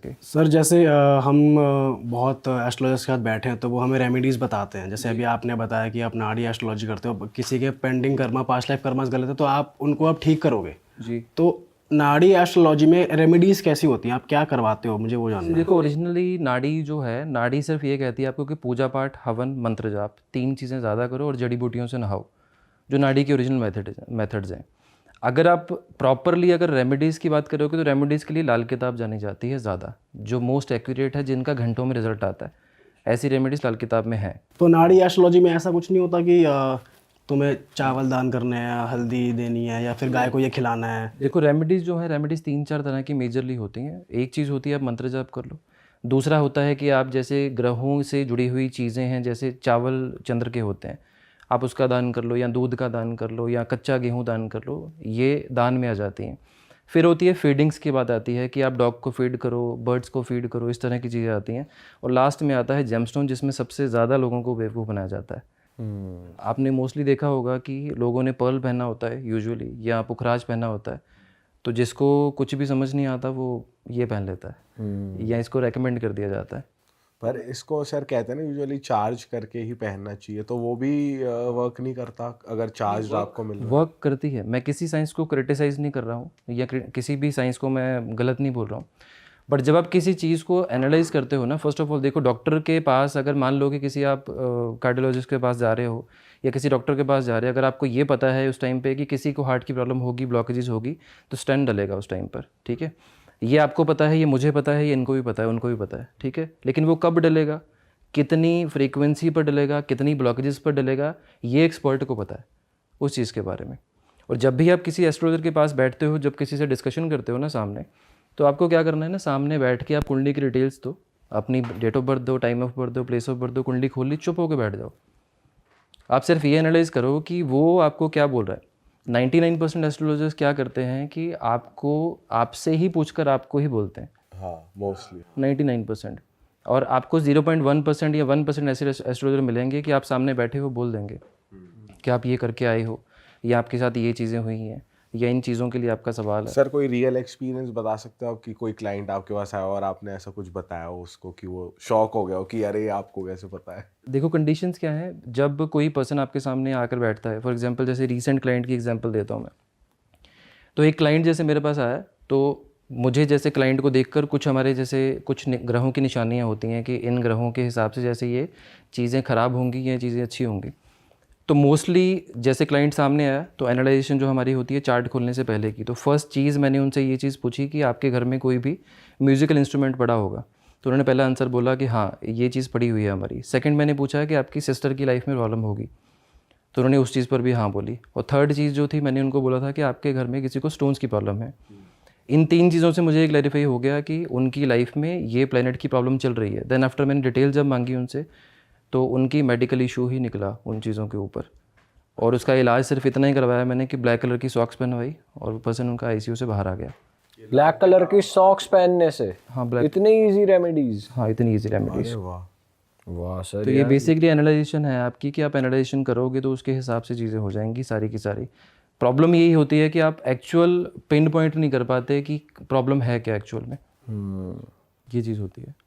Sir जैसे हम बहुत एस्ट्रोलॉजर्स के साथ बैठे हैं तो वो हमें रेमेडीज़ बताते हैं। जैसे अभी आपने बताया कि आप नाड़ी एस्ट्रोलॉजी करते हो, किसी के pending Karma past life karmas गलत है तो आप उनको आप ठीक करोगे। जी तो नाड़ी एस्ट्रोलॉजी में रेमेडीज़ कैसी होती हैं, आप क्या करवाते हो, मुझे वो जानना है। देखो, ओरिजिनली नाड़ी जो है, नाड़ी सिर्फ ये कहती है आपको कि पूजा पाठ, हवन, मंत्र जाप, 3 चीज़ें ज़्यादा करो और जड़ी बूटियों से नहाओ, जो नाड़ी की ओरिजिनल मेथड्स हैं। अगर आप प्रॉपरली अगर रेमेडीज़ की बात करोगे तो रेमेडीज़ के लिए लाल किताब जानी जाती है ज़्यादा, जो मोस्ट एक्यूरेट है, जिनका घंटों में रिजल्ट आता है। ऐसी रेमेडीज़ लाल किताब में है। तो नाड़ी एस्ट्रोलॉजी में ऐसा कुछ नहीं होता कि तुम्हें चावल दान करने हैं, हल्दी देनी है या फिर गाय को ये खिलाना है। देखो, रेमेडीज़ जो है, रेमेडीज़ 3-4 तरह की मेजरली होती हैं। एक चीज़ होती है आप मंत्र जाप कर लो। दूसरा होता है कि आप जैसे ग्रहों से जुड़ी हुई चीज़ें हैं, जैसे चावल चंद्र के होते हैं, आप उसका दान कर लो, या दूध का दान कर लो, या कच्चा गेहूँ दान कर लो, ये दान में आ जाती हैं। फिर होती है फीडिंग्स की बात आती है कि आप डॉग को फीड करो, बर्ड्स को फीड करो, इस तरह की चीज़ें आती हैं। और लास्ट में आता है जेमस्टोन, जिसमें सबसे ज़्यादा लोगों को बेवकूफ़ बनाया जाता है। आपने मोस्टली देखा होगा कि लोगों ने पर्ल पहना होता है यूजुअली, या पुखराज पहना होता है, तो जिसको कुछ भी समझ नहीं आता वो ये पहन लेता है, या इसको रेकमेंड कर दिया जाता है। पर इसको सर कहते हैं ना यूजुअली चार्ज करके ही पहनना चाहिए, तो वो भी वर्क नहीं करता अगर चार्ज आपको मिल रहा है? वर्क करती है। मैं किसी साइंस को क्रिटिसाइज़ नहीं कर रहा हूँ, या किसी भी साइंस को मैं गलत नहीं बोल रहा हूँ, बट जब आप किसी चीज़ को एनालाइज करते हो ना, फर्स्ट ऑफ ऑल देखो, डॉक्टर के पास अगर मान लो कि किसी आप कार्डियोलॉजिस्ट के पास जा रहे हो, या किसी डॉक्टर के पास जा रहे हो, अगर आपको ये पता है उस टाइम पे कि किसी को हार्ट की प्रॉब्लम होगी, ब्लॉकेजेस होगी, तो स्टेंट डलेगा उस टाइम पर, ठीक है। ये आपको पता है, ये मुझे पता है, ये इनको भी पता है, उनको भी पता है, ठीक है। लेकिन वो कब डलेगा, कितनी फ्रीक्वेंसी पर डलेगा, कितनी ब्लॉकेजेस पर डलेगा, ये एक्सपर्ट को पता है उस चीज़ के बारे में। और जब भी आप किसी एस्ट्रोलॉजर के पास बैठते हो, जब किसी से डिस्कशन करते हो ना सामने, तो आपको क्या करना है ना, सामने बैठ के आप कुंडली की डिटेल्स दो, अपनी डेट ऑफ बर्थ दो, टाइम ऑफ बर्थ दो, प्लेस ऑफ बर्थ दो, कुंडली खोल ली, चुप होकर बैठ जाओ। आप सिर्फ ये एनालाइज करो कि वो आपको क्या बोल रहा है। 99% एस्ट्रोलॉजर्स क्या करते हैं कि आपको आपसे ही पूछकर आपको ही बोलते हैं, हाँ मोस्टली। 99%। और आपको 0.1% या 1% ऐसे एस्ट्रोलॉजर मिलेंगे कि आप सामने बैठे हो बोल देंगे कि आप ये करके आए हो, या आपके साथ ये चीज़ें हुई हैं, या इन चीज़ों के लिए आपका सवाल है। सर कोई रियल एक्सपीरियंस बता सकते हो आप कि कोई क्लाइंट आपके पास आया और आपने ऐसा कुछ बताया हो उसको कि वो शॉक हो गया हो कि अरे आपको कैसे पता है? देखो, कंडीशंस क्या हैं, जब कोई पर्सन आपके सामने आकर बैठता है, फॉर एग्जांपल जैसे रीसेंट क्लाइंट की एग्जांपल देता हूँ मैं। तो एक क्लाइंट जैसे मेरे पास आया, तो मुझे जैसे क्लाइंट को देखकर कुछ हमारे जैसे कुछ ग्रहों की निशानियाँ होती हैं कि इन ग्रहों के हिसाब से जैसे ये चीज़ें ख़राब होंगी या चीज़ें अच्छी होंगी। तो मोस्टली जैसे क्लाइंट सामने आया तो एनालाइजेशन जो हमारी होती है चार्ट खोलने से पहले की, तो फर्स्ट चीज़ मैंने उनसे ये चीज़ पूछी कि आपके घर में कोई भी म्यूज़िकल इंस्ट्रूमेंट पड़ा होगा। तो उन्होंने पहला आंसर बोला कि हाँ, ये चीज़ पड़ी हुई है हमारी। सेकंड मैंने पूछा कि आपकी सिस्टर की लाइफ में प्रॉब्लम होगी, तो उन्होंने उस चीज़ पर भी हाँ बोली। और थर्ड चीज़ जो थी, मैंने उनको बोला था कि आपके घर में किसी को स्टोन्स की प्रॉब्लम है। इन 3 चीज़ों से मुझे क्लैरिफाई हो गया कि उनकी लाइफ में ये प्लैनेट की प्रॉब्लम चल रही है। देन आफ्टर मैंने डिटेल जब मांगी उनसे, तो उनकी मेडिकल इशू ही निकला उन चीज़ों के ऊपर। और उसका इलाज सिर्फ इतना ही करवाया मैंने कि ब्लैक कलर की सॉक्स पहनवाई, और वो पर्सन उनका आईसीयू से बाहर आ गया। ब्लैक कलर की सॉक्स पहनने से? हाँ, ब्लैक। इतनी इजी रेमेडीज? हाँ, इतनी ईजी रेमेडीज। वाह। वाह सर। तो ये बेसिकली एनालाइजेशन है आपकी, कि आप एनालाइजेशन करोगे तो उसके हिसाब से चीज़ें हो जाएंगी सारी की सारी। प्रॉब्लम यही होती है कि आप एक्चुअल पिन पॉइंट नहीं कर पाते कि प्रॉब्लम है क्या एक्चुअल में। ये चीज़ होती है।